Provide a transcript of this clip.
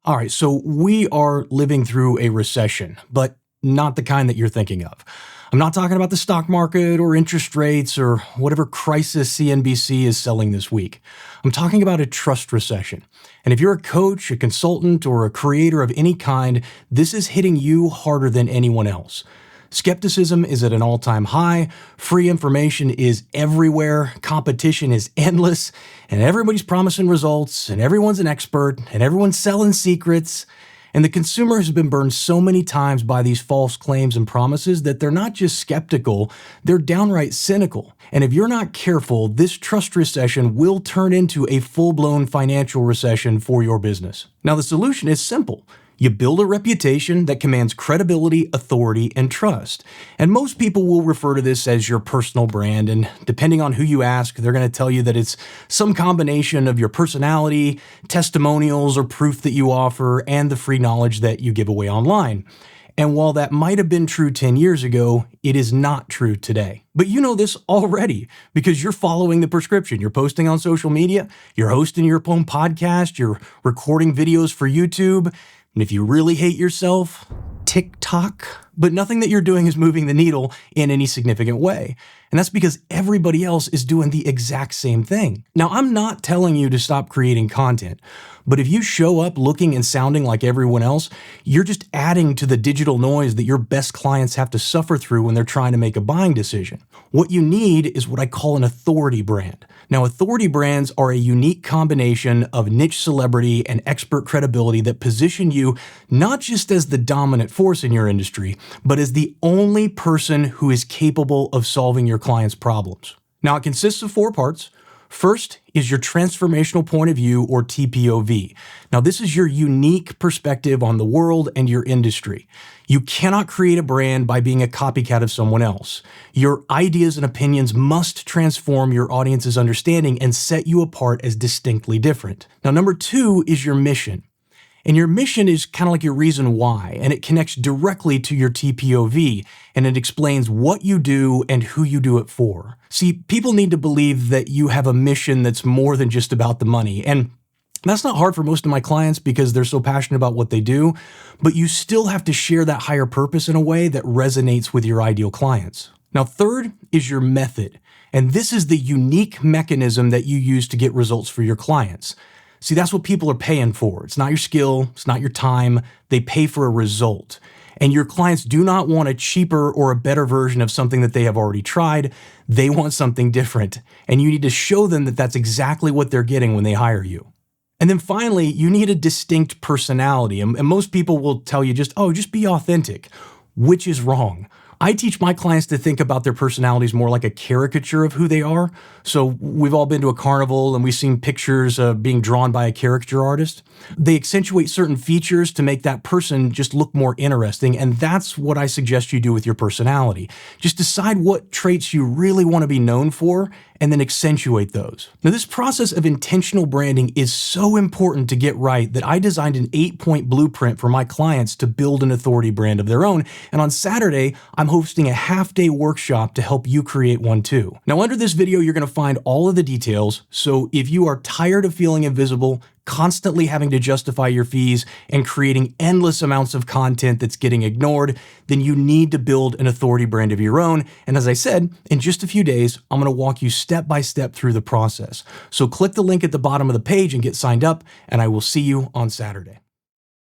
All right, so we are living through a recession, but not the kind that you're thinking of. I'm not talking about the stock market or interest rates or whatever crisis CNBC is selling this week. I'm talking about a trust recession. And if you're a coach, a consultant, or a creator of any kind, this is hitting you harder than anyone else. Skepticism is at an all-time high, free information is everywhere, competition is endless, and everybody's promising results, and everyone's an expert, and everyone's selling secrets. And the consumer has been burned so many times by these false claims and promises that they're not just skeptical, they're downright cynical. And if you're not careful, this trust recession will turn into a full-blown financial recession for your business. Now, the solution is simple. You build a reputation that commands credibility, authority, and trust. And most people will refer to this as your personal brand, and depending on who you ask, they're going to tell you that it's some combination of your personality, testimonials or proof that you offer, and the free knowledge that you give away online. And while that might have been true 10 years ago, it is not true today. But you know this already because you're following the prescription. You're posting on social media, you're hosting your own podcast, you're recording videos for YouTube. And if you really hate yourself, TikTok. But nothing that you're doing is moving the needle in any significant way. And that's because everybody else is doing the exact same thing. Now, I'm not telling you to stop creating content, but if you show up looking and sounding like everyone else, you're just adding to the digital noise that your best clients have to suffer through when they're trying to make a buying decision. What you need is what I call an authority brand. Now, authority brands are a unique combination of niche celebrity and expert credibility that position you not just as the dominant force in your industry, but as the only person who is capable of solving your clients' problems. Now, it consists of 4 parts. First is your transformational point of view, or TPOV. Now, this is your unique perspective on the world and your industry. You cannot create a brand by being a copycat of someone else. Your ideas and opinions must transform your audience's understanding and set you apart as distinctly different. Now, number 2 is your mission. And your mission is kind of like your reason why, and it connects directly to your TPOV, and it explains what you do and who you do it for. See, people need to believe that you have a mission that's more than just about the money, and that's not hard for most of my clients because they're so passionate about what they do, but you still have to share that higher purpose in a way that resonates with your ideal clients. Now, third is your method, and this is the unique mechanism that you use to get results for your clients. See, that's what people are paying for. It's not your skill, it's not your time. They pay for a result. And your clients do not want a cheaper or a better version of something that they have already tried. They want something different. And you need to show them that that's exactly what they're getting when they hire you. And then finally, you need a distinct personality. And most people will tell you just be authentic, which is wrong. I teach my clients to think about their personalities more like a caricature of who they are. So we've all been to a carnival and we've seen pictures being drawn by a caricature artist. They accentuate certain features to make that person just look more interesting. And that's what I suggest you do with your personality. Just decide what traits you really want to be known for and then accentuate those. Now, this process of intentional branding is so important to get right that I designed an 8-point blueprint for my clients to build an authority brand of their own. And on Saturday, I'm hosting a half-day workshop to help you create one too. Now, under this video, you're going to find all of the details. So if you are tired of feeling invisible, constantly having to justify your fees, and creating endless amounts of content that's getting ignored, then you need to build an authority brand of your own. And as I said, in just a few days, I'm going to walk you step by step through the process. So click the link at the bottom of the page and get signed up, and I will see you on Saturday.